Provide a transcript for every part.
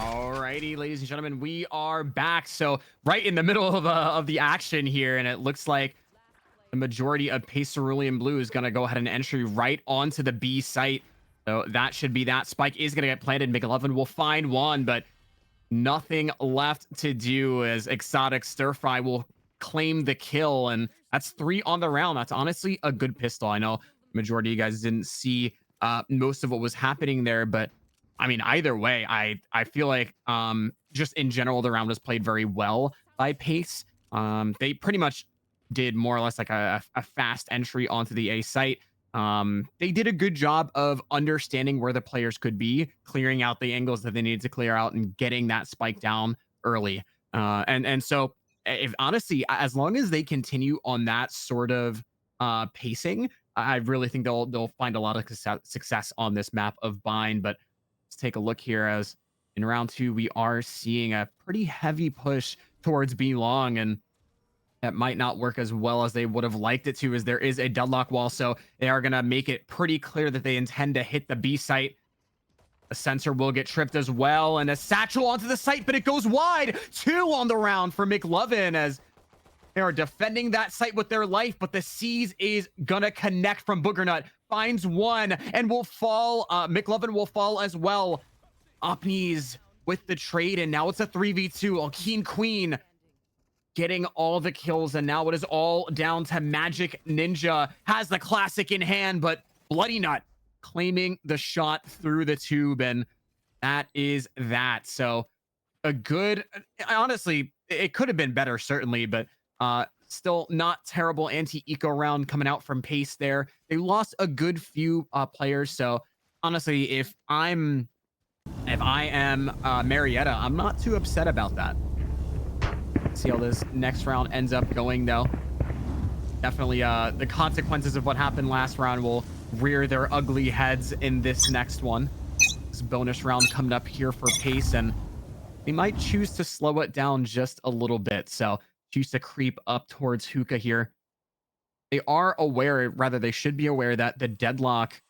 Alrighty, ladies and gentlemen, we are back. So right in the middle of the action here, and it looks like the majority of Pace Cerulean Blue is going to go ahead and entry right onto the B site. So that should be that. Spike is going to get planted. McLovin will find one, but nothing left to do as Exotic Stir Fry will claim the kill. And that's 3 on the round. That's honestly a good pistol. I know the majority of you guys didn't see most of what was happening there, but I mean, either way, I feel like just in general, the round was played very well by Pace. They pretty much did more or less like a fast entry onto the A site. They did a good job of understanding where the players could be, clearing out the angles that they needed to clear out, and getting that spike down early. And so, if honestly, as long as they continue on that sort of pacing, I really think they'll find a lot of success on this map of Bind. But let's take a look here, as in round 2 we are seeing a pretty heavy push towards B long, and that might not work as well as they would have liked it to, as there is a deadlock wall. So they are going to make it pretty clear that they intend to hit the B site. The sensor will get tripped as well, and a satchel onto the site, but it goes wide. 2 on the round for McLovin, as they are defending that site with their life, but the C's is gonna connect from Boogernut. Finds one and will fall. McLovin will fall as well. Opnies with the trade, and now it's a 3v2. Alkeen Queen getting all the kills, and now it is all down to Magic Ninja. Has the classic in hand, but Bloody Nut claiming the shot through the tube, and that is that. So a good, honestly, it could have been better, certainly, but still not terrible anti-eco round coming out from Pace there. They lost a good few players, so honestly, if I am Marietta, I'm not too upset about that. See how this next round ends up going, though. Definitely the consequences of what happened last round will rear their ugly heads in this next one. This bonus round coming up here for Pace, and they might choose to slow it down just a little bit. So choose to creep up towards Hookah here. They are aware, rather they should be aware, that the deadlock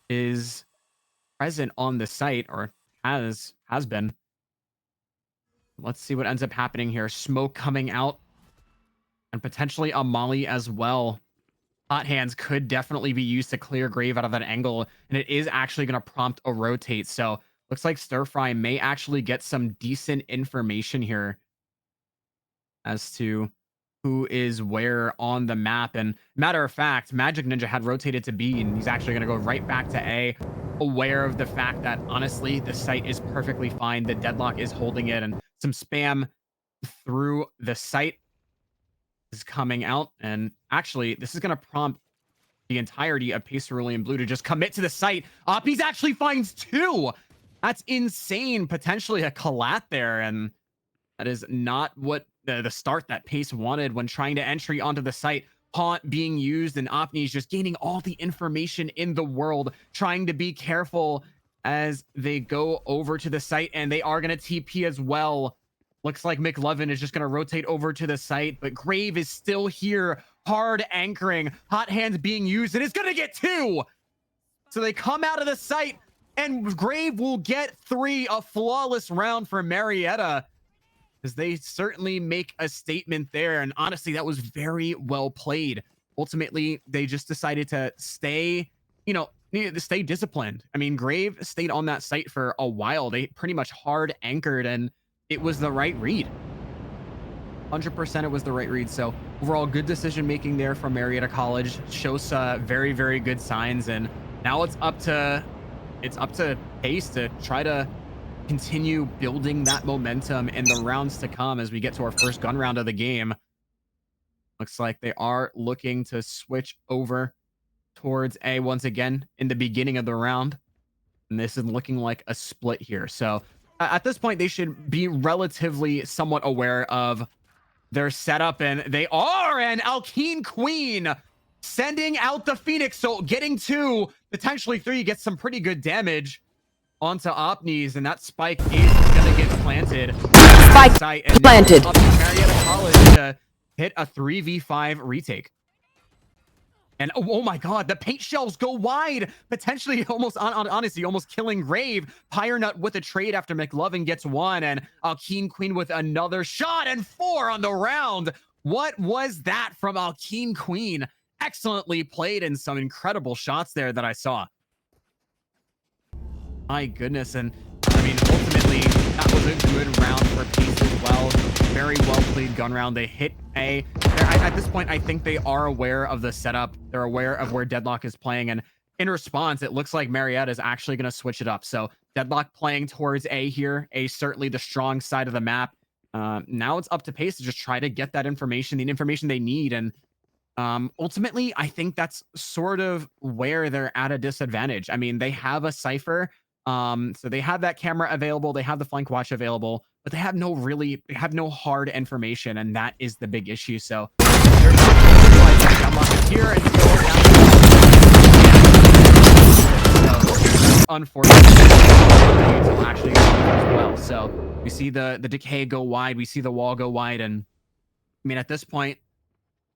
is present on the site, or has been. Let's see what ends up happening here. Smoke coming out, and potentially a molly as well. Hot hands could definitely be used to clear Grave out of that angle, and it is actually going to prompt a rotate. So looks like Stir Fry may actually get some decent information here as to who is where on the map. And matter of fact, Magic Ninja had rotated to B, and he's actually going to go right back to A, aware of the fact that honestly the site is perfectly fine. The deadlock is holding it, and some spam through the site is coming out. And actually, this is going to prompt the entirety of Pace Cerulean Blue to just commit to the site. Oppies actually finds 2. That's insane. Potentially a collat there, and that is not what the start that Pace wanted when trying to entry onto the site. Haunt being used, and Opnies just gaining all the information in the world, trying to be careful as they go over to the site, and they are going to TP as well. Looks like McLovin is just going to rotate over to the site, but Grave is still here, hard anchoring. Hot hands being used, and it's going to get 2. So they come out of the site, and Grave will get 3. A flawless round for Marietta, as they certainly make a statement there. And honestly, that was very well played. Ultimately, they just decided to stay, stay disciplined. I mean, Grave stayed on that site for a while. They pretty much hard anchored, and it was the right read. 100% it was the right read. So overall, good decision making there from Marietta College. Shows very, very good signs. And now it's up to Pace to try to continue building that momentum in the rounds to come as we get to our first gun round of the game. Looks like they are looking to switch over towards A once again in the beginning of the round. And this is looking like a split here. So at this point, they should be relatively somewhat aware of their setup, and they are. And Alkeen Queen sending out the Phoenix. So getting 2, potentially 3, gets some pretty good damage onto Opnies, and that spike is gonna get planted. Spike planted. Up to Marietta College to hit a 3v5 retake. And oh my god, the paint shells go wide, potentially almost honestly almost killing Grave. Pyrenut with a trade after McLovin gets one, and Alkeen Queen with another shot, and 4 on the round. What was that from Alkeen Queen? Excellently played, and some incredible shots there that I saw. My goodness, and I mean, ultimately, that was a good round for Peace as well. Very well played gun round. They hit A. At this point, I think they are aware of the setup. They're aware of where Deadlock is playing, and in response, it looks like Marietta is actually going to switch it up. So Deadlock playing towards A here. A certainly the strong side of the map. Now it's up to Pace to just try to get that information, the information they need, and ultimately, I think that's sort of where they're at a disadvantage. I mean, they have a Cypher. So they have that camera available, they have the flank watch available, but they have no hard information, and that is the big issue. So they're here and unfortunately actually as well. So we see the decay go wide, we see the wall go wide, and I mean at this point,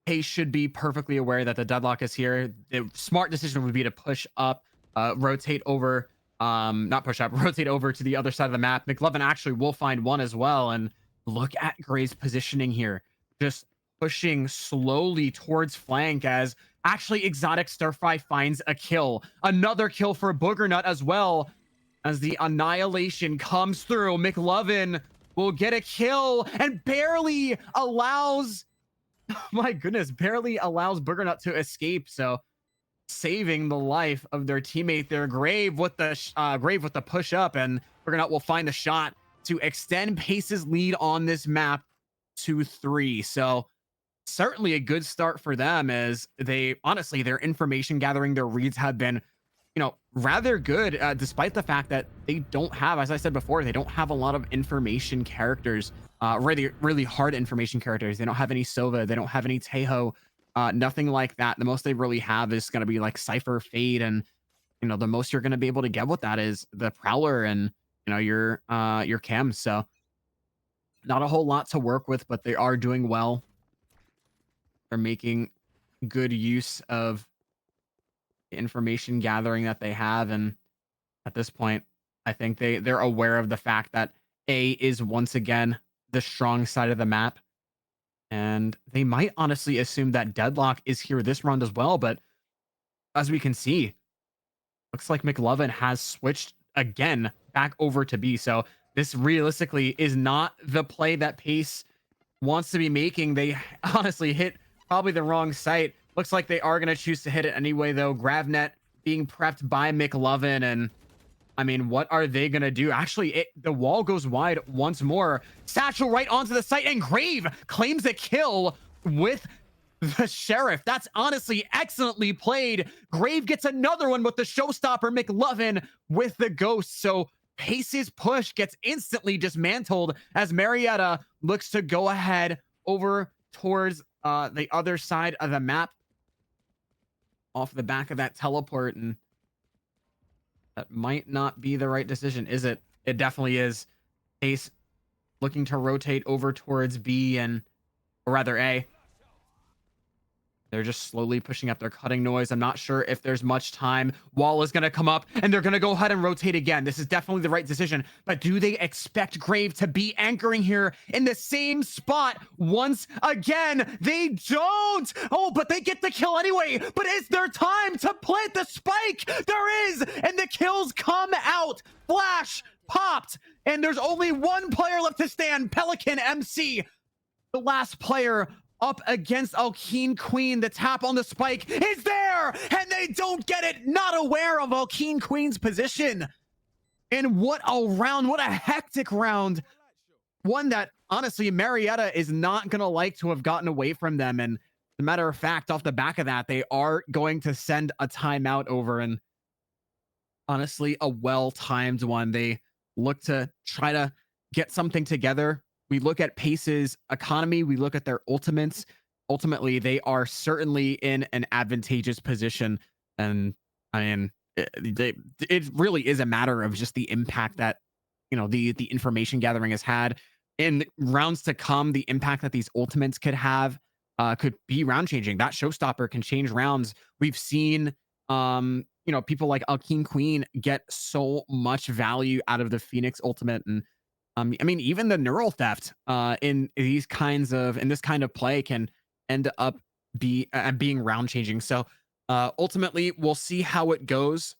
Pace should be perfectly aware that the Deadlock is here. The smart decision would be to push up, rotate over. Not push up, rotate over to the other side of the map. McLovin actually will find one as well. And look at Gray's positioning here. Just pushing slowly towards flank as actually Exotic Stir-Fry finds a kill. Another kill for Boogernut as well. As the Annihilation comes through, McLovin will get a kill and barely allows, my goodness, barely allows Boogernut to escape. So saving the life of their teammate there. Grave with the push up, and Boogernut will find the shot to extend Pace's lead on this map to 3. So certainly a good start for them, as they honestly, their information gathering, their reads have been, rather good, despite the fact that they don't have, as I said before, they don't have a lot of information characters, really hard information characters. They don't have any Sova, they don't have any Tejo, nothing like that. The most they really have is going to be like Cypher, Fade, and the most you're going to be able to get with that is the Prowler and your Chem. So not a whole lot to work with, but they are doing well. They're making good use of the information gathering that they have, and at this point, I think they're aware of the fact that A is once again the strong side of the map. And they might honestly assume that Deadlock is here this round as well. But as we can see, looks like McLovin has switched again back over to B. So this realistically is not the play that Pace wants to be making. They honestly hit probably the wrong site. Looks like they are going to choose to hit it anyway, though. Gravnet being prepped by McLovin, and I mean, what are they going to do? Actually, the wall goes wide once more. Satchel right onto the site, and Grave claims a kill with the Sheriff. That's honestly excellently played. Grave gets another one with the showstopper, McLovin with the Ghost. So Pace's push gets instantly dismantled as Marietta looks to go ahead over towards the other side of the map off the back of that teleport, and that might not be the right decision, is it? It definitely is. Pace looking to rotate over towards B, or rather A. They're just slowly pushing up their cutting noise. I'm not sure if there's much time. Wall is going to come up, and they're going to go ahead and rotate again. This is definitely the right decision. But do they expect Grave to be anchoring here in the same spot once again? They don't. Oh, but they get the kill anyway. But is there time to plant the spike? There is, and the kills come out. Flash popped, and there's only one player left to stand. Pelican MC, the last player up against Alkeen Queen. The tap on the spike is there, and they don't get it. Not aware of Alkeen Queen's position. And what a round, what a hectic round. One that honestly Marietta is not gonna like to have gotten away from them. And as a matter of fact, off the back of that, they are going to send a timeout over, and honestly a well-timed one. They look to try to get something together. We look at Pace's economy, we look at their ultimates. Ultimately, they are certainly in an advantageous position. And I mean, it really is a matter of just the impact that, the information gathering has had in rounds to come, the impact that these ultimates could have. could be round changing. That showstopper can change rounds. We've seen people like Alkene Queen get so much value out of the Phoenix ultimate. And I mean, even the neural theft in this kind of play can end up being round changing. So ultimately, we'll see how it goes.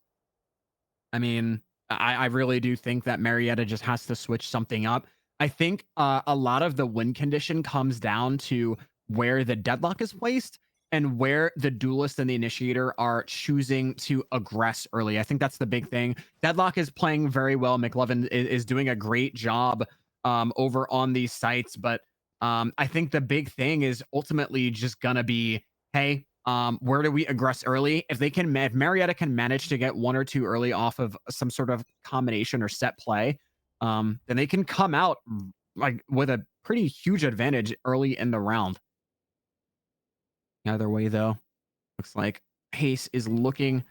I mean, I really do think that Marietta just has to switch something up. I think a lot of the win condition comes down to where the deadlock is placed and where the duelist and the initiator are choosing to aggress early. I think that's the big thing. Deadlock is playing very well. McLovin is doing a great job over on these sites, but I think the big thing is ultimately just gonna be, hey, where do we aggress early? If Marietta can manage to get 1 or 2 early off of some sort of combination or set play, then they can come out like with a pretty huge advantage early in the round. Either way, though, looks like Pace is looking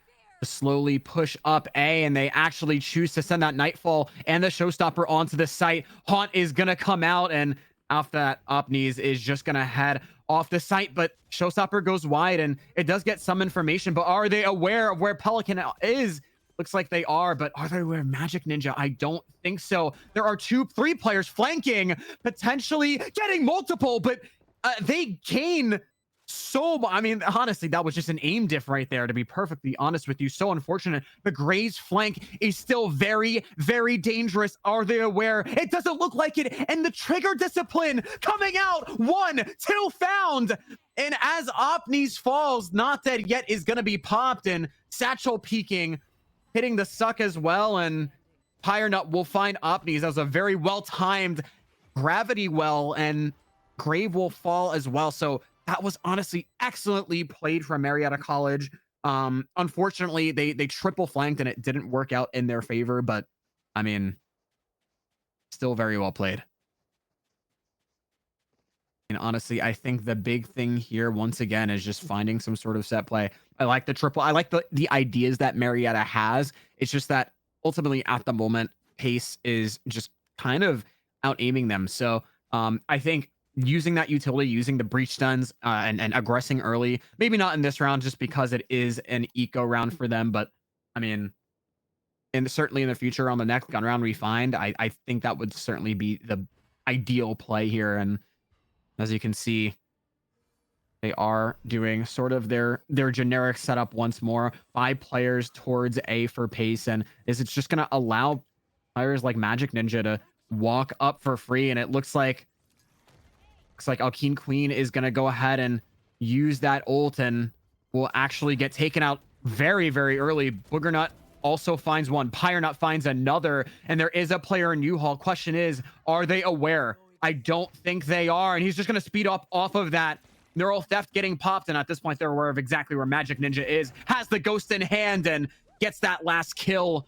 to slowly push up A, and they actually choose to send that Nightfall and the Showstopper onto the site. Haunt is going to come out, and off that, Opnees is just going to head off the site, but Showstopper goes wide, and it does get some information, but are they aware of where Pelican is? Looks like they are, but are they aware of Magic Ninja? I don't think so. There are 3 players flanking, potentially getting multiple, but they gain I mean, honestly, that was just an aim diff right there, to be perfectly honest with you. So unfortunate. The Gray's flank is still very, very dangerous. Are they aware? It doesn't look like it. And the trigger discipline coming out. 1, 2 found. And as Opnees falls, Not Dead Yet is going to be popped, and Satchel peeking, hitting the suck as well. And Pyre Nut will find Opnees. That was a very well-timed gravity well, and Grave will fall as well. So that was honestly excellently played from Marietta College. Unfortunately, they triple flanked and it didn't work out in their favor, but I mean, still very well played. And honestly, I think the big thing here, once again, is just finding some sort of set play. I like the triple. I like the ideas that Marietta has. It's just that ultimately at the moment, Pace is just kind of out aiming them. So I think using that utility, using the breach stuns and aggressing early, maybe not in this round just because it is an eco round for them, but I mean, and certainly in the future on the next gun round we find, I think that would certainly be the ideal play here. And as you can see, they are doing sort of their generic setup once more. 5 players towards A for Pace, and it's just going to allow players like Magic Ninja to walk up for free, and it looks like Alkene Queen is going to go ahead and use that ult and will actually get taken out very, very early. Boogernut also finds one. Pyre Nut finds another, and there is a player in U-Haul. Question is, are they aware? I don't think they are, and he's just going to speed up off of that. Neural Theft getting popped, and at this point, they're aware of exactly where Magic Ninja is. Has the Ghost in hand and gets that last kill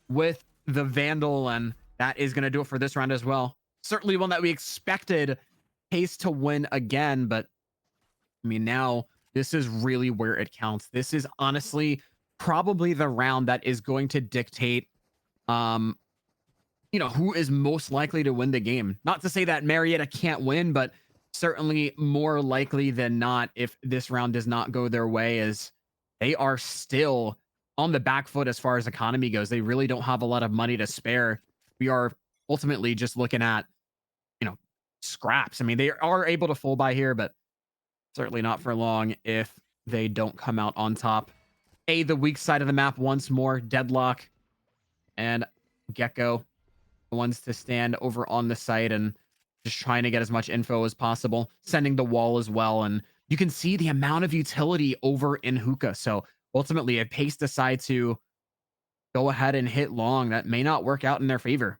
with the Vandal, and that is going to do it for this round as well. Certainly one that we expected Pace to win again, but I mean, now this is really where it counts. This is honestly probably the round that is going to dictate who is most likely to win the game. Not to say that Marietta can't win, but certainly more likely than not, if this round does not go their way, as they are still on the back foot as far as economy goes. They really don't have a lot of money to spare. We are ultimately just looking at scraps. I mean, they are able to full buy here, but certainly not for long if they don't come out on top. The weak side of the map once more. Deadlock and Gecko, the ones to stand over on the site and just trying to get as much info as possible, sending the wall as well. And you can see the amount of utility over in Hookah. So ultimately, if Pace decide to go ahead and hit long, that may not work out in their favor.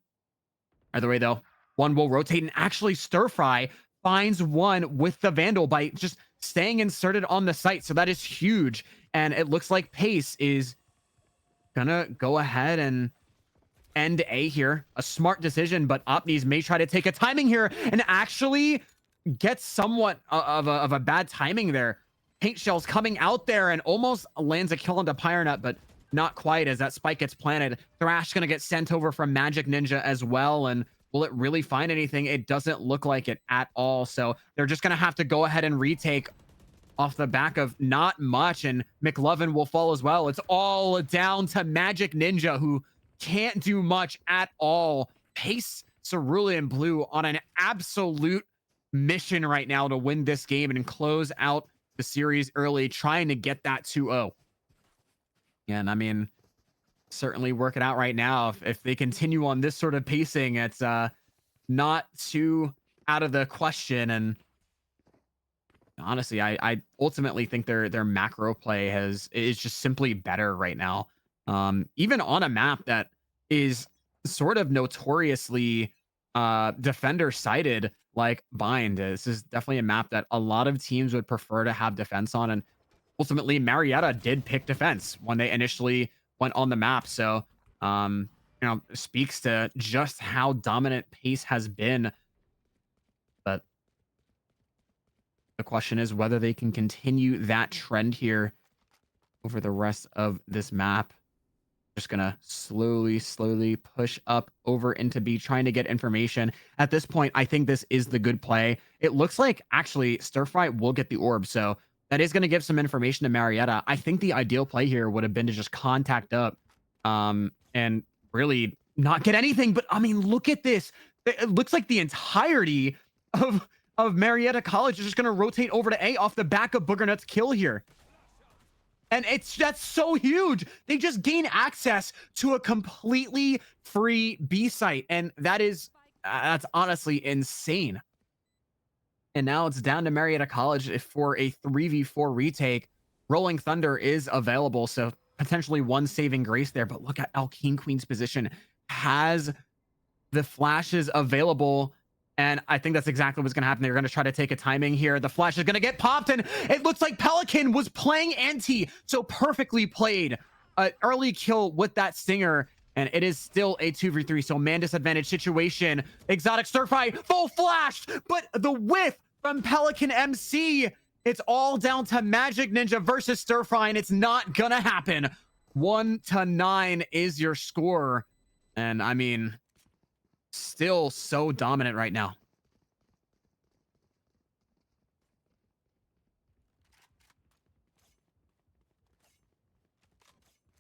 Either way, though, one will rotate, and actually Stir Fry finds one with the Vandal by just staying inserted on the site. So that is huge. And it looks like Pace is gonna go ahead and end A here. A smart decision, but Opnees may try to take a timing here and actually get somewhat of a bad timing there. Paint Shells coming out there and almost lands a kill into Pyre Nut, but not quite, as that spike gets planted. Thrash gonna get sent over from Magic Ninja as well, and Will it really find anything? It doesn't look like it at all. So they're just going to have to go ahead and retake off the back of not much, and McLovin will fall as well. It's all down to Magic Ninja, who can't do much at all. Pace, Cerulean Blue on an absolute mission right now to win this game and close out the series early, trying to get that 2-0. And I mean, certainly work it out right now. If they continue on this sort of pacing, it's not too out of the question. And honestly, I ultimately think their macro play is just simply better right now. Even on a map that is sort of notoriously defender sided like Bind. This is definitely a map that a lot of teams would prefer to have defense on, and ultimately Marietta did pick defense when they initially went on the map. So speaks to just how dominant Pace has been. But the question is whether they can continue that trend here over the rest of this map. Just gonna slowly push up over into B, trying to get information. At this point, I think this is the good play. It looks like actually Stir Fry will get the orb, so that is going to give some information to Marietta. I think the ideal play here would have been to just contact up and really not get anything. But I mean, look at this. It looks like the entirety of Marietta College is just going to rotate over to A off the back of Boogernut's kill here. And that's so huge. They just gain access to a completely free B site. And that's honestly insane. And now it's down to Marietta College for a 3v4 retake. Rolling Thunder is available, so potentially one saving grace there. But look at Alkene Queen's position. Has the flashes available. And I think that's exactly what's going to happen. They're going to try to take a timing here. The flash is going to get popped, and it looks like Pelican was playing anti, so perfectly played. An early kill with that stinger, and it is still a 2v3, so man disadvantage situation. Exotic Stir Fry, full flashed, but the whiff from Pelican MC. It's all down to Magic Ninja versus Stir Fry, and it's not going to happen. 1-9 is your score. And I mean, still so dominant right now.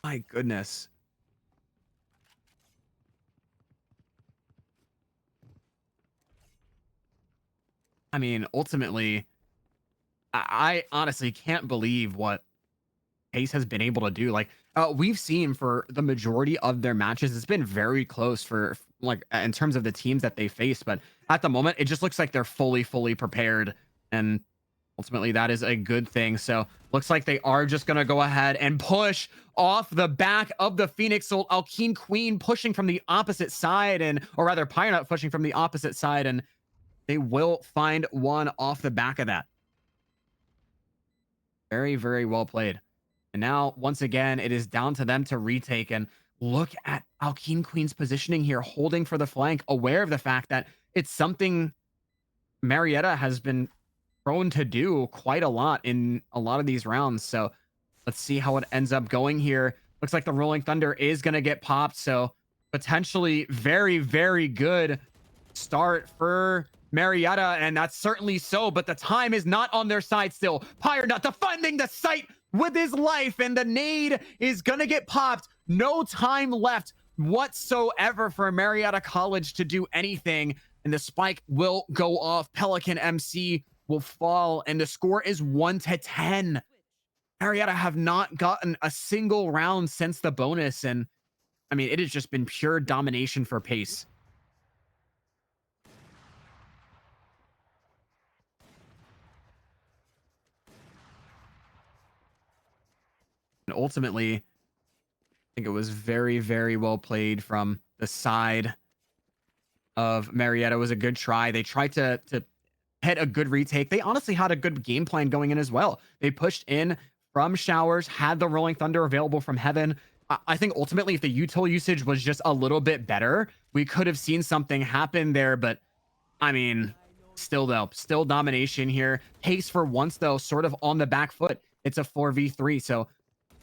My goodness. I mean, ultimately, I honestly can't believe what Pace has been able to do. Like, we've seen for the majority of their matches, it's been very close for like in terms of the teams that they face. But at the moment, it just looks like they're fully prepared, and ultimately that is a good thing. So looks like they are just going to go ahead and push off the back of the Phoenix. So Alkene Queen pushing from the opposite side, or rather Pyronut pushing from the opposite side, and they will find one off the back of that. Very well played. And now, once again, it is down to them to retake. And look at Alkene Queen's positioning here, holding for the flank, aware of the fact that it's something Marietta has been prone to do quite a lot in a lot of these rounds. So let's see how it ends up going here. Looks like the Rolling Thunder is going to get popped. So potentially very good start for Marietta, and that's certainly so, but the time is not on their side still. Pyronut defending the site with his life, and the nade is gonna get popped. No time left whatsoever for Marietta College to do anything, and the spike will go off. Pelican MC will fall, and the score is 1-10. Marietta have not gotten a single round since the bonus, and I mean, it has just been pure domination for Pace. And ultimately, I think it was very well played from the side of Marietta. It was a good try. They tried to hit a good retake. They honestly had a good game plan going in as well. They pushed in from showers, had the Rolling Thunder available from heaven. I think ultimately, if the util usage was just a little bit better, we could have seen something happen there. But I mean, still domination here. Pace for once, though, sort of on the back foot. It's a 4v3, so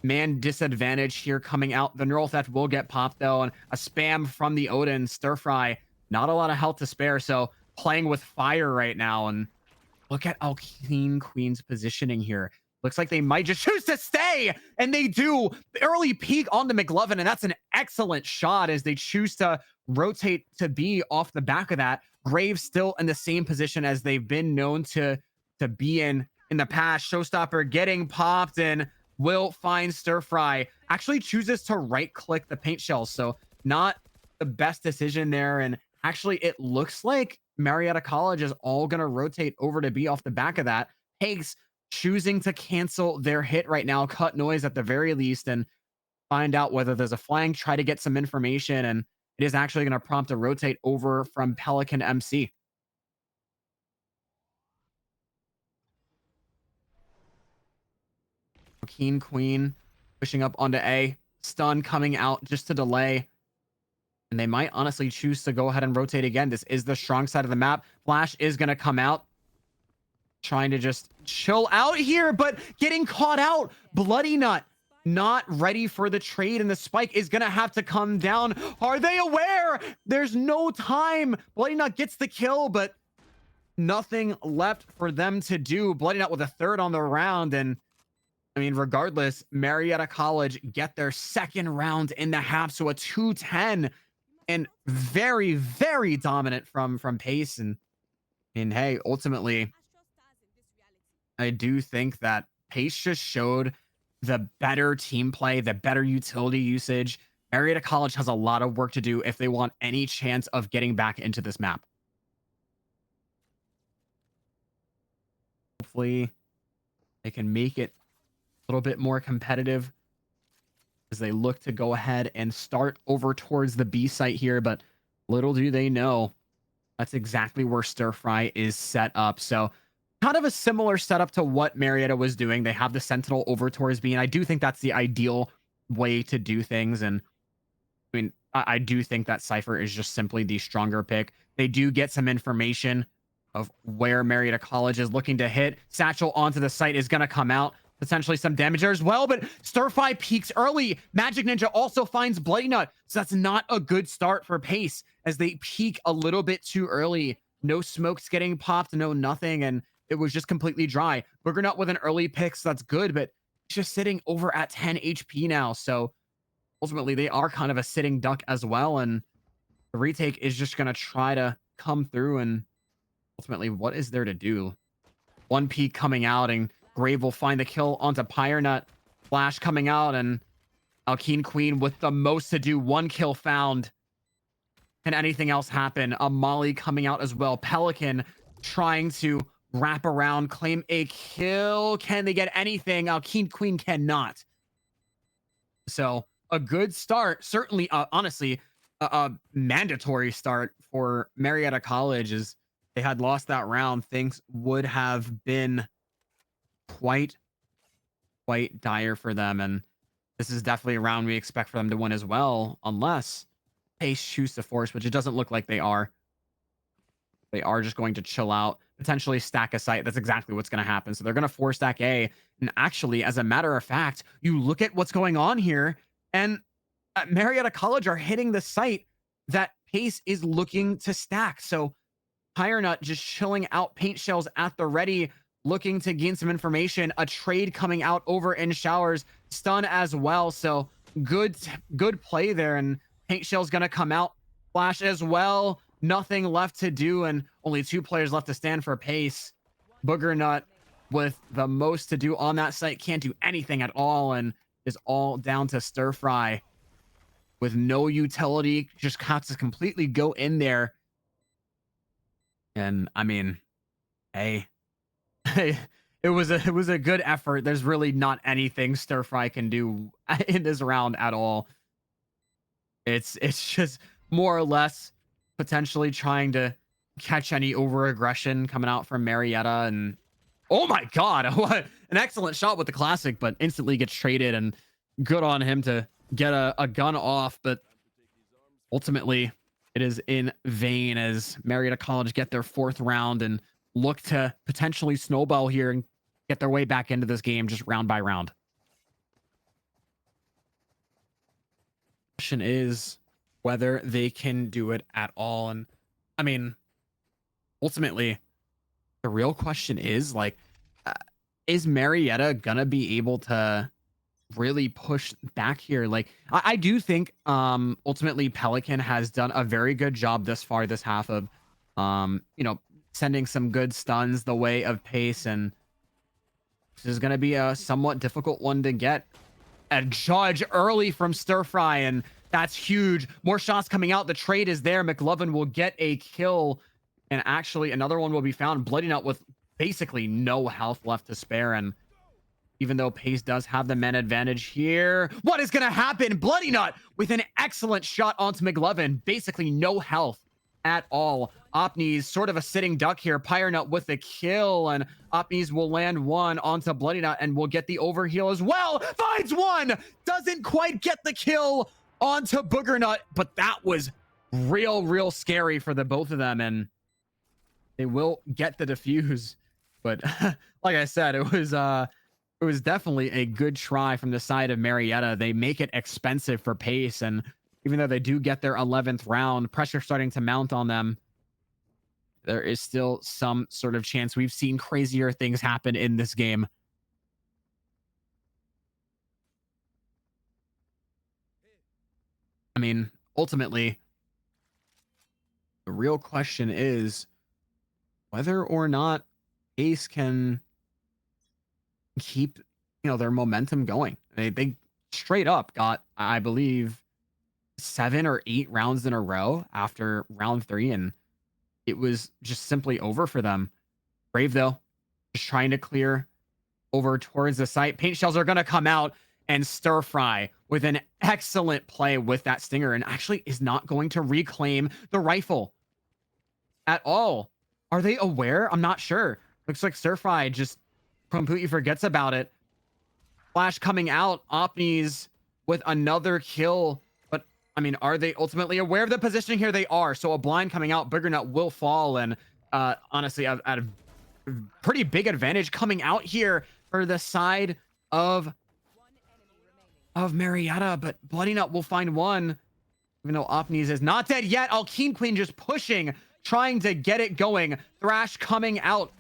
man disadvantage here coming out. The Neural Theft will get popped, though, and a spam from the Odin. Stir Fry not a lot of health to spare. So playing with fire right now. And look at Queen's positioning here. Looks like they might just choose to stay, and they do. Early peek onto McLovin, and that's an excellent shot as they choose to rotate to B off the back of that. Graves still in the same position as they've been known to be in the past. Showstopper getting popped, and will find Stir Fry. Actually chooses to right-click the paint shells, so not the best decision there. And actually, it looks like Marietta College is all going to rotate over to B off the back of that. Pace choosing to cancel their hit right now, cut noise at the very least, and find out whether there's a flank, try to get some information, and it is actually going to prompt a rotate over from Pelican MC. Queen pushing up onto A. Stun coming out just to delay. And they might honestly choose to go ahead and rotate again. This is the strong side of the map. Flash is going to come out, trying to just chill out here, but getting caught out. Bloody Nut not ready for the trade, and the spike is going to have to come down. Are they aware? There's no time. Bloody Nut gets the kill, but nothing left for them to do. Bloody Nut with a third on the round, and I mean, regardless, Marietta College get their second round in the half, so a 2-10, and very, very dominant from Pace. And hey, ultimately, I do think that Pace just showed the better team play, the better utility usage. Marietta College has a lot of work to do if they want any chance of getting back into this map. Hopefully, they can make it a little bit more competitive as they look to go ahead and start over towards the B site here. But little do they know, that's exactly where Stir Fry is set up. So kind of a similar setup to what Marietta was doing. They have the Sentinel over towards B, and I do think that's the ideal way to do things. And I mean, I do think that Cypher is just simply the stronger pick. They do get some information of where Marietta College is looking to hit. Satchel onto the site is going to come out. Potentially some damage there as well, but Stir Fry peaks early. Magic Ninja also finds Bloody Nut, so that's not a good start for Pace as they peak a little bit too early. No smokes getting popped, no nothing, and it was just completely dry. Booger Nut with an early pick, so that's good, but just sitting over at 10 HP now, so ultimately they are kind of a sitting duck as well, and the retake is just going to try to come through, and ultimately, what is there to do? One peak coming out, and Grave will find the kill onto Pyre Nut. Flash coming out, and Queen with the most to do. One kill found. Can anything else happen? A Molly coming out as well. Pelican trying to wrap around, claim a kill. Can they get anything? Queen cannot. So a good start. Certainly, honestly, a mandatory start for Marietta College. As they had lost that round, things would have been quite dire for them, and this is definitely a round we expect for them to win as well, unless Pace choose to force, which it doesn't look like they are. They are just going to chill out, potentially stack a site. That's exactly what's going to happen. So they're going to force stack A, and actually, as a matter of fact, you look at what's going on here, and Marietta College are hitting the site that Pace is looking to stack. So Pyre Nut just chilling out paint shells at the ready, looking to gain some information. A trade coming out over in showers. Stun as well. So good play there. And paint shell's going to come out. Flash as well. Nothing left to do. And only 2 players left to stand for Pace. Booger Nut with the most to do on that site. Can't do anything at all. And is all down to Stir Fry with no utility. Just has to completely go in there. And I mean, hey, it was a good effort. There's really not anything Stir Fry can do in this round at all. It's just more or less potentially trying to catch any over aggression coming out from Marietta. And oh my god, what an excellent shot with the classic, but instantly gets traded, and good on him to get a gun off. But ultimately it is in vain as Marietta College get their 4th round and look to potentially snowball here and get their way back into this game just round by round. Question is whether they can do it at all. And I mean, ultimately, the real question is like, uh, is Marietta gonna be able to really push back here? Like, I do think ultimately Pelican has done a very good job this far this half of sending some good stuns the way of Pace, and this is gonna be a somewhat difficult one to get. A judge early from Stir Fry, and that's huge. More shots coming out. The trade is there. McLovin will get a kill, and actually another one will be found. Bloody Nut with basically no health left to spare, and even though Pace does have the man advantage here, what is going to happen? Bloody Nut with an excellent shot onto McLovin. Basically no health at all. Opnies sort of a sitting duck here. Pyre Nut with the kill, and Opnies will land one onto Bloody Nut and will get the overheal as well. Finds one! Doesn't quite get the kill onto Booger Nut, but that was real scary for the both of them, and they will get the defuse. But like I said, it was definitely a good try from the side of Marietta. They make it expensive for Pace, and even though they do get their 11th round, pressure starting to mount on them, there is still some sort of chance. We've seen crazier things happen in this game. I mean, ultimately, the real question is whether or not Ace can keep, their momentum going. They straight up got, I believe, 7 or 8 rounds in a row after round 3, and it was just simply over for them. Brave, though, just trying to clear over towards the site. Paint shells are going to come out, and Stir Fry with an excellent play with that stinger, and actually is not going to reclaim the rifle at all. Are they aware? I'm not sure. Looks like Stir Fry just completely forgets about it. Flash coming out. Opnies with another kill. But, I mean, are they ultimately aware of the positioning here? They are. So a blind coming out. Booger Nut will fall. And honestly, at a pretty big advantage coming out here for the side of Marietta. But Bloody Nut will find one. Even though Opnies is not dead yet. Alkene Queen just pushing, trying to get it going. Thrash coming out.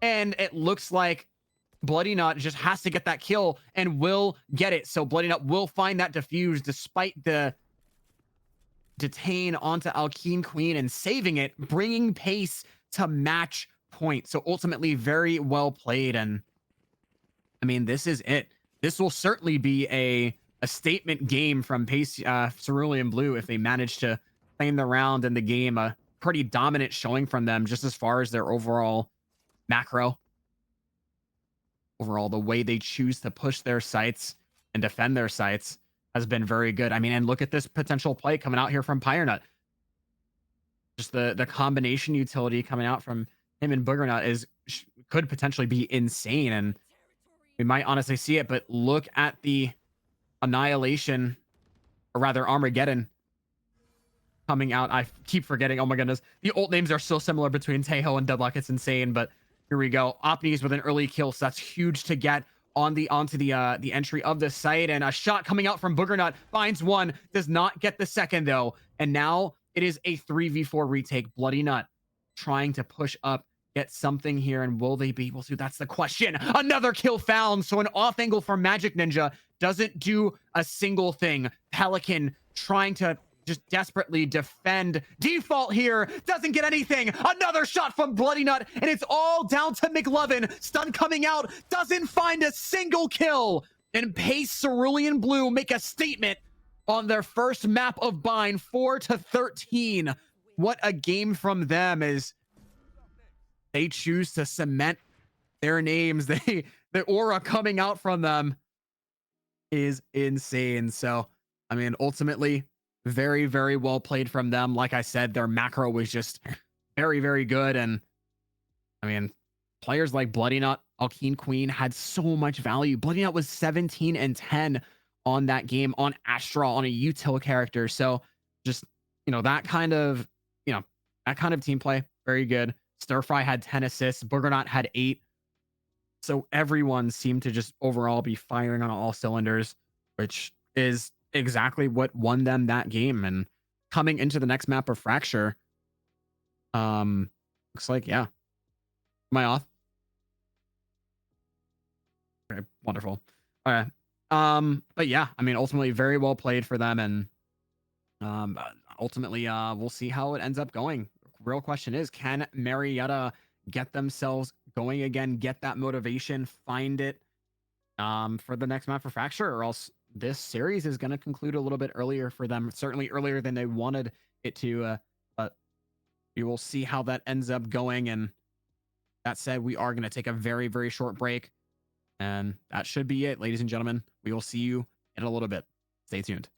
And it looks like Bloody Nut just has to get that kill and will get it. So Bloody Nut will find that defuse despite the detain onto Alkene Queen and saving it, bringing Pace to match point. So ultimately very well played. And I mean, this is it. This will certainly be a statement game from Pace, Cerulean Blue, if they manage to claim the round in the game. A pretty dominant showing from them just as far as their overall macro. Overall, the way they choose to push their sites and defend their sites has been very good. I mean, and look at this potential play coming out here from Pyre Nut. Just the combination utility coming out from him and Booger Nut could potentially be insane, and we might honestly see it. But look at the Annihilation, or rather Armageddon, coming out. I keep forgetting. Oh my goodness, the ult names are so similar between Tejo and Deadlock. It's insane. But here we go. Opnies with an early kill, so that's huge to get onto the entry of the site. And a shot coming out from Booger Nut finds one, does not get the second though. And now it is a 3v4 retake. Bloody Nut trying to push up, get something here, and will they be able to? That's the question. Another kill found. So an off angle from Magic Ninja doesn't do a single thing. Pelican trying to just desperately defend. Default here doesn't get anything. Another shot from Bloody Nut, and it's all down to McLovin. Stun coming out, doesn't find a single kill. And Pace Cerulean Blue make a statement on their first map of Bind, 4-13. What a game from them as they choose to cement their names. The aura coming out from them is insane. So, I mean, ultimately, very, very well played from them. Like I said, their macro was just very, very good. And I mean, players like Bloody Nut, Alkene Queen had so much value. Bloody Nut was 17-10 on that game on Astra, on a util character. So just, that kind of team play, very good. Stir Fry had 10 assists. Booger Nut had 8. So everyone seemed to just overall be firing on all cylinders, which is exactly what won them that game. And coming into the next map of Fracture, Looks like, yeah. Am I off? Okay, wonderful. All right. But yeah, I mean, ultimately very well played for them, and ultimately we'll see how it ends up going. Real question is, can Marietta get themselves going again, get that motivation, find it for the next map for Fracture, or else this series is going to conclude a little bit earlier for them, certainly earlier than they wanted it to, but we will see how that ends up going. And that said, we are going to take a very, very short break. And that should be it, ladies and gentlemen. We will see you in a little bit. Stay tuned.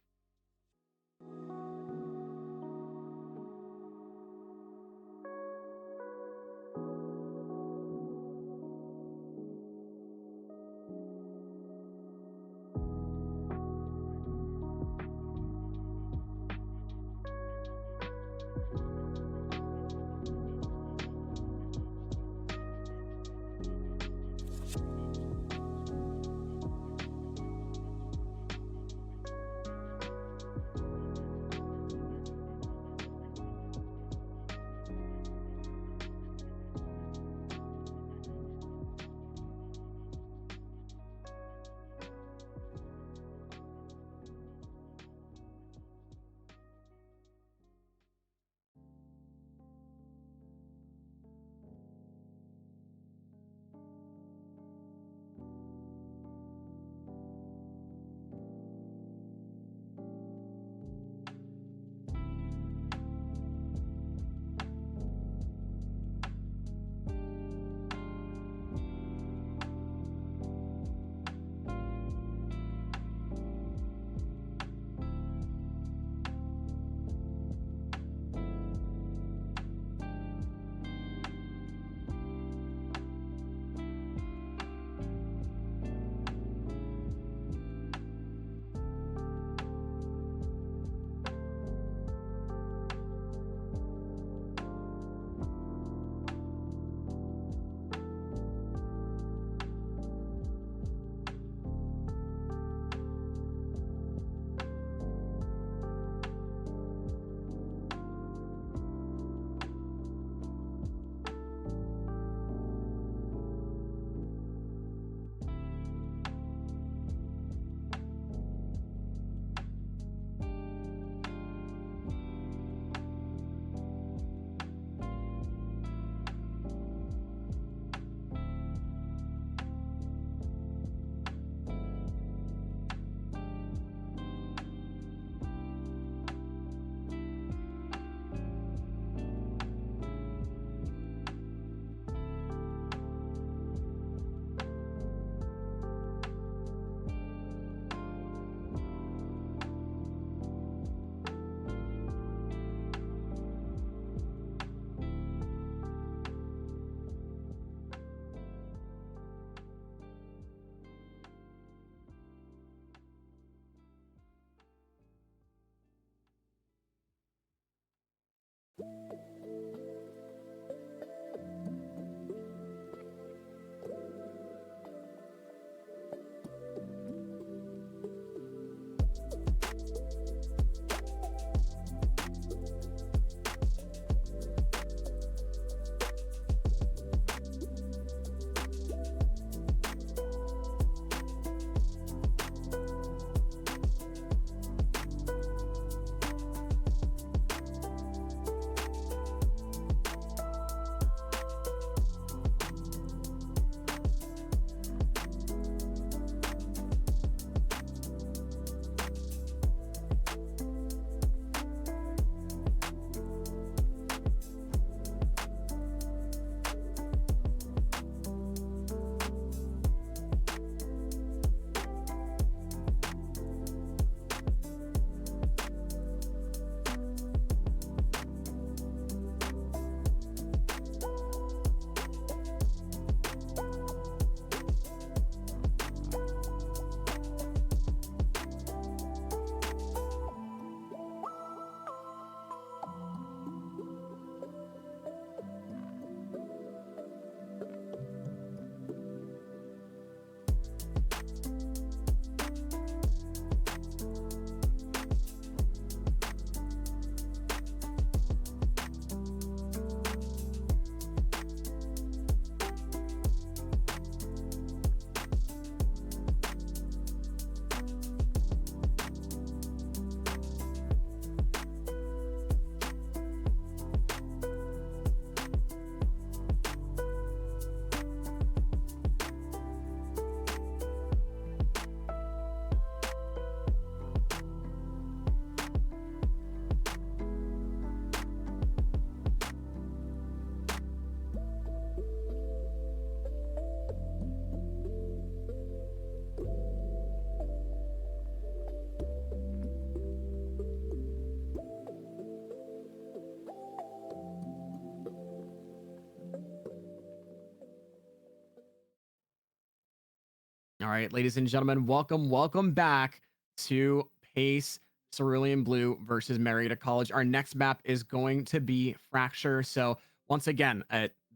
All right, ladies and gentlemen, welcome back to Pace Cerulean Blue versus Marietta College. Our next map is going to be Fracture. So once again,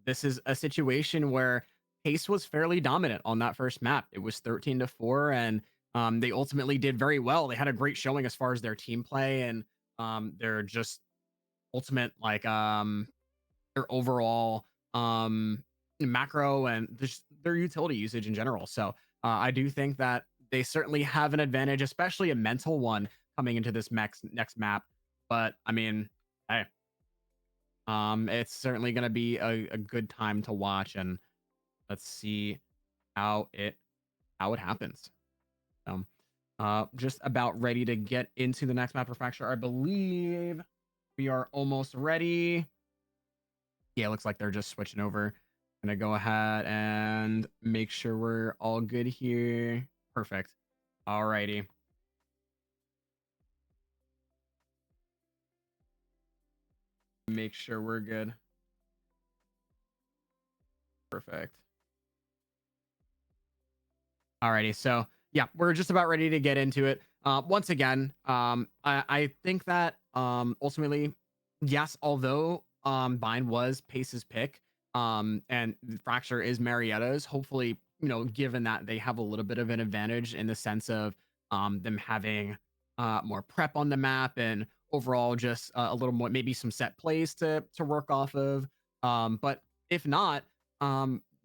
this is a situation where Pace was fairly dominant on that first map. It was 13-4, and they ultimately did very well. They had a great showing as far as their team play and their just ultimate their overall macro and just their utility usage in general. So I do think that they certainly have an advantage, especially a mental one coming into this next map. But I mean, hey, it's certainly going to be a good time to watch, and let's see how it happens. Just about ready to get into the next map of Fracture. I believe we are almost ready. Yeah, it looks like they're just switching over. Gonna go ahead and make sure we're all good here. Perfect. Alrighty. Make sure we're good. Perfect. Alrighty, so yeah, we're just about ready to get into it. Once again, I think that ultimately, yes, although Bind was Pace's pick, and Fracture is Marietta's, hopefully, given that they have a little bit of an advantage in the sense of them having more prep on the map and overall just a little more, maybe some set plays to work off of. But if not,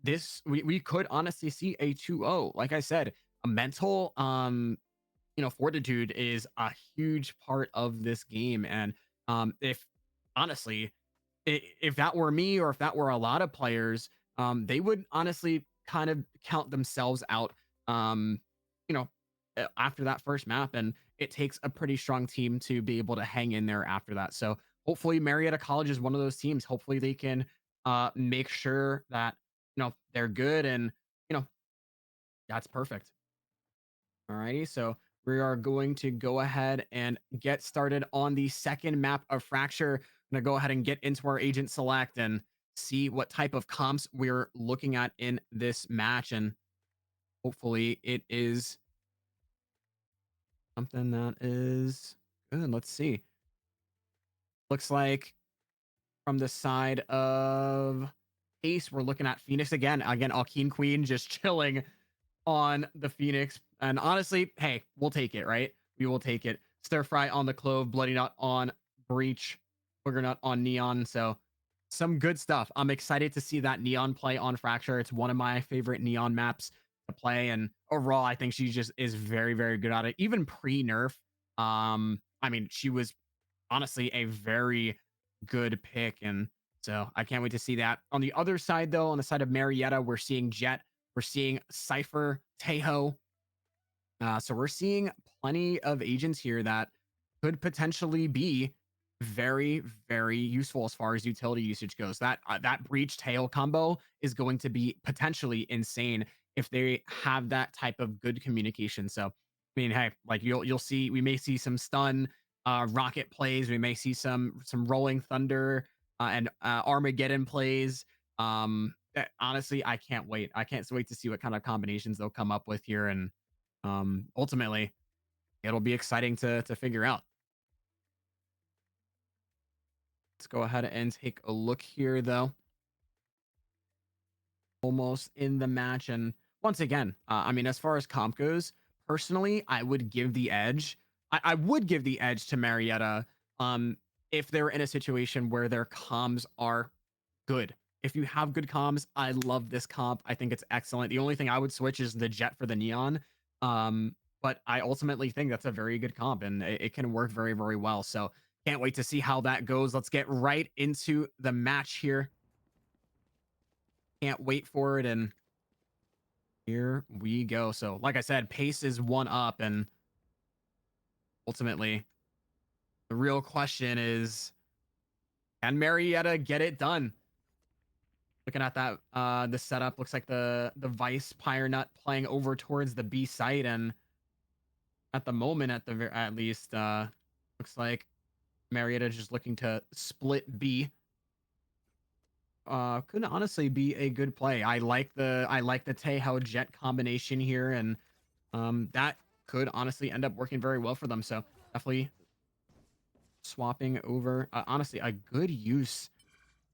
this we could honestly see a 2-0. Like I said, a mental fortitude is a huge part of this game. And if honestly, if that were me or if that were a lot of players, they would honestly kind of count themselves out you know after that first map. And it takes a pretty strong team to be able to hang in there after that. So hopefully Marietta College is one of those teams. Hopefully they can make sure that they're good, and you know that's perfect. Alrighty, so we are going to go ahead and get started on the second map of Fracture. I'm gonna go ahead and get into our agent select and see what type of comps we're looking at in this match, and hopefully it is something that is good. Let's see. Looks like from the side of Ace, we're looking at Phoenix again. Again, Alkeen Queen just chilling on the Phoenix. And honestly, hey, we'll take it, right? We will take it. Stir Fry on the Clove, Bloody Nut on Breach, Booger Nut on Neon. So some good stuff. I'm excited to see that Neon play on Fracture. It's one of my favorite Neon maps to play. And overall, I think she just is very, very good at it. Even pre-nerf. I mean, she was honestly a very good pick. And so I can't wait to see that. On the other side, though, on the side of Marietta, we're seeing Jet, we're seeing Cypher, Tejo. So we're seeing plenty of agents here that could potentially be very, very useful as far as utility usage goes. That breach tail combo is going to be potentially insane if they have that type of good communication. So, I mean, hey, like you'll see, we may see some stun rocket plays, we may see some rolling thunder and Armageddon plays. Honestly, I can't wait. I can't wait to see what kind of combinations they'll come up with here, and ultimately, it'll be exciting to figure out. Let's go ahead and take a look here, though. Almost in the match, and once again, I mean, as far as comp goes, personally, I would give the edge. I would give the edge to Marietta, if they're in a situation where their comms are good. If you have good comms, I love this comp. I think it's excellent. The only thing I would switch is the Jet for the Neon. But I ultimately think that's a very good comp, and it can work very, very well. So can't wait to see how that goes. Let's get right into the match here. Can't wait for it, and here we go. So like I said, pace is one up, and ultimately the real question is, can Marietta get it done? Looking at that, the setup looks like the Vice Pyre Nut playing over towards the B site, and at the moment, at least, looks like Marietta just looking to split B. could honestly be a good play. I like the Tejo Jet combination here, and that could honestly end up working very well for them. So definitely swapping over. Honestly, a good use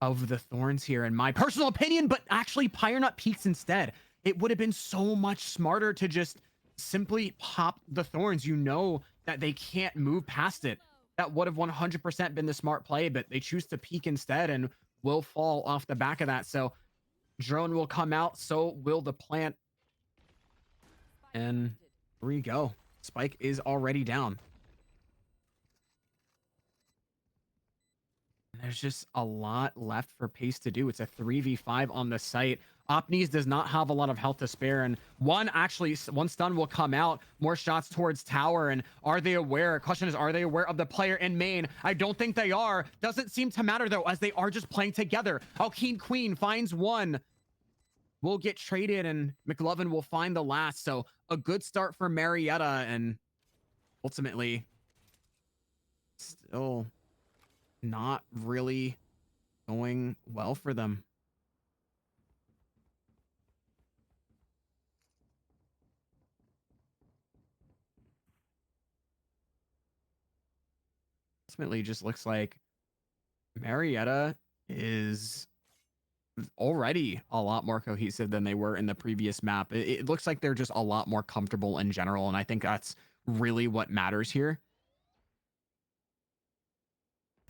of the thorns here, in my personal opinion, but actually Pyre Nut peaks instead. It would have been so much smarter to just simply pop the thorns. You know that they can't move past it. That would have 100% been the smart play, but they choose to peek instead and will fall off the back of that. So drone will come out, so will the plant. And here we go. Spike is already down. There's just a lot left for Pace to do. It's a 3v5 on the site. Opnees does not have a lot of health to spare, and one stun will come out. More shots towards tower, and are they aware? Question is, are they aware of the player in main? I don't think they are. Doesn't seem to matter though, as they are just playing together. Alkeen Queen finds one. Will get traded, and McLovin will find the last. So a good start for Marietta, and ultimately still not really going well for them. Ultimately, just looks like Marietta is already a lot more cohesive than they were in the previous map. It looks like they're just a lot more comfortable in general, and I think that's really what matters here.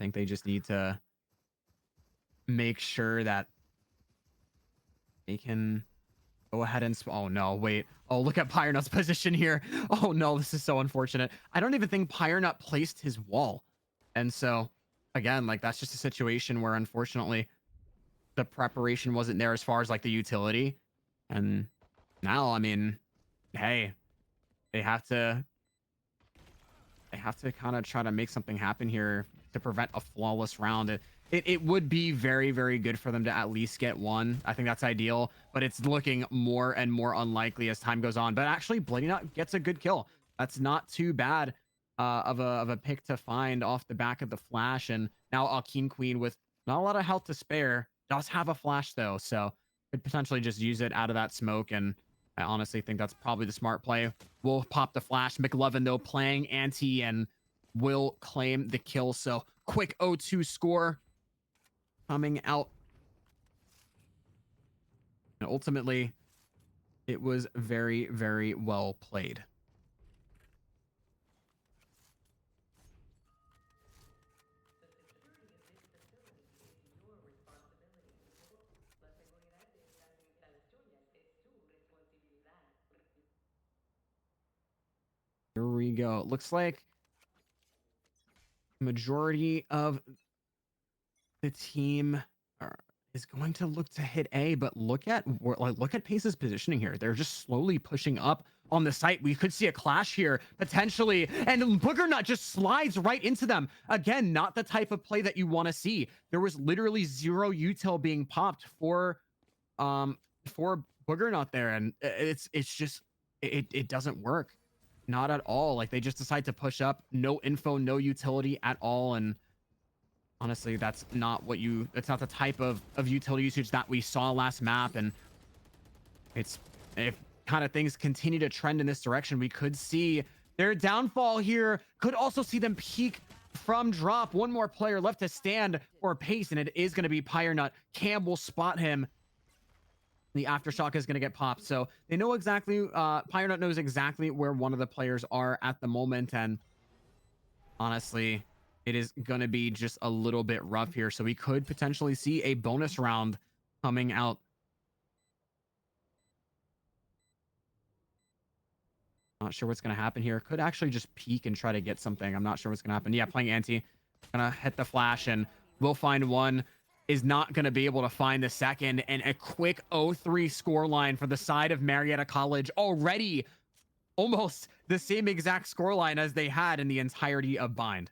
I think they just need to make sure that they can go ahead and... Oh, no, wait. Oh, look at Pyrenut's position here. Oh, no, this is so unfortunate. I don't even think Pyrenut placed his wall. And so, again, like, that's just a situation where, unfortunately, the preparation wasn't there as far as, like, the utility. And now, I mean, hey, they have to kind of try to make something happen here to prevent a flawless round. It would be very, very good for them to at least get one. I think that's ideal, but it's looking more and more unlikely as time goes on. But actually, Bloody Nut gets a good kill. That's not too bad of a pick to find off the back of the flash. And now Alkeen Queen, with not a lot of health to spare, does have a flash though, so could potentially just use it out of that smoke. And I honestly think that's probably the smart play. We'll pop the flash. McLovin, though, playing anti and will claim the kill. So quick 0-2 score coming out. And ultimately, it was very, very well played. Here we go. It looks like majority of the team is going to look to hit A, but look at Pace's positioning here. They're just slowly pushing up on the site. We could see a clash here potentially, and Boogernut just slides right into them. Again, not the type of play that you want to see. There was literally 0 util being popped for Boogernut there, and it's just it doesn't work. Not at all. Like, they just decide to push up. No info, no utility at all. And honestly, that's not the type of utility usage that we saw last map. And if kind of things continue to trend in this direction, we could see their downfall here. Could also see them peak from drop. One more player left to stand for Pace, and it is going to be Pyrenut. Cam will spot him. The aftershock is going to get popped. So they know exactly, Pyrenut knows exactly where one of the players are at the moment. And honestly, it is going to be just a little bit rough here. So we could potentially see a bonus round coming out. Not sure what's going to happen here. Could actually just peek and try to get something. I'm not sure what's going to happen. Yeah, playing anti. Gonna hit the flash, and we'll find one. Is not going to be able to find the second, and a quick 0-3 scoreline for the side of Marietta College. Already almost the same exact scoreline as they had in the entirety of Bind.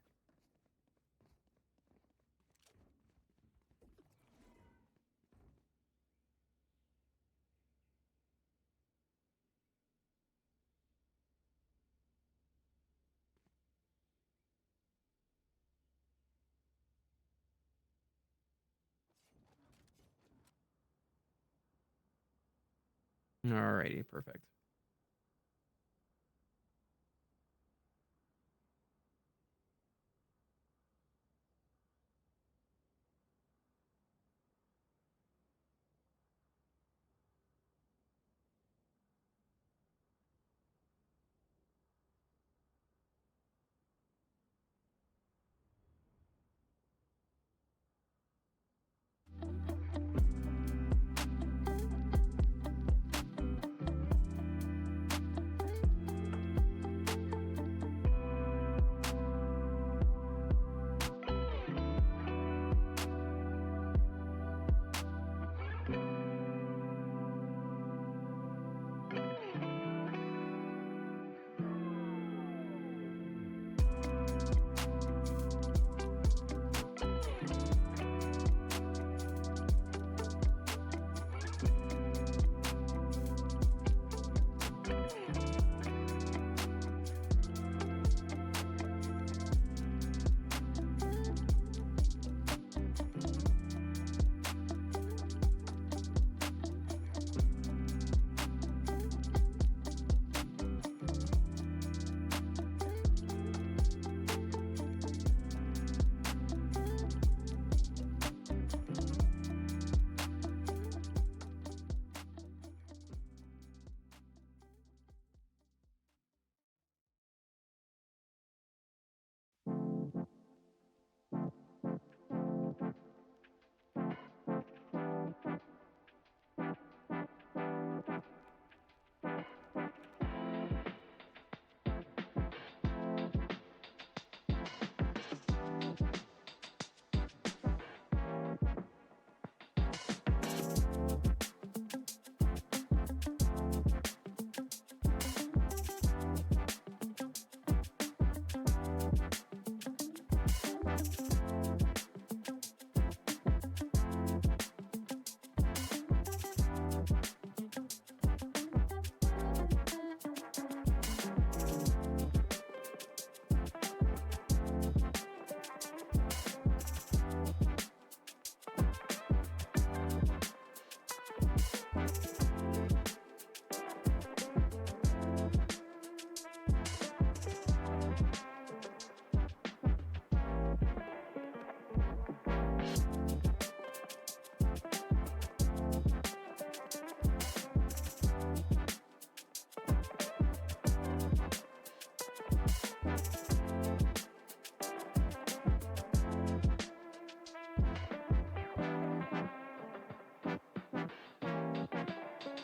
Alrighty, perfect.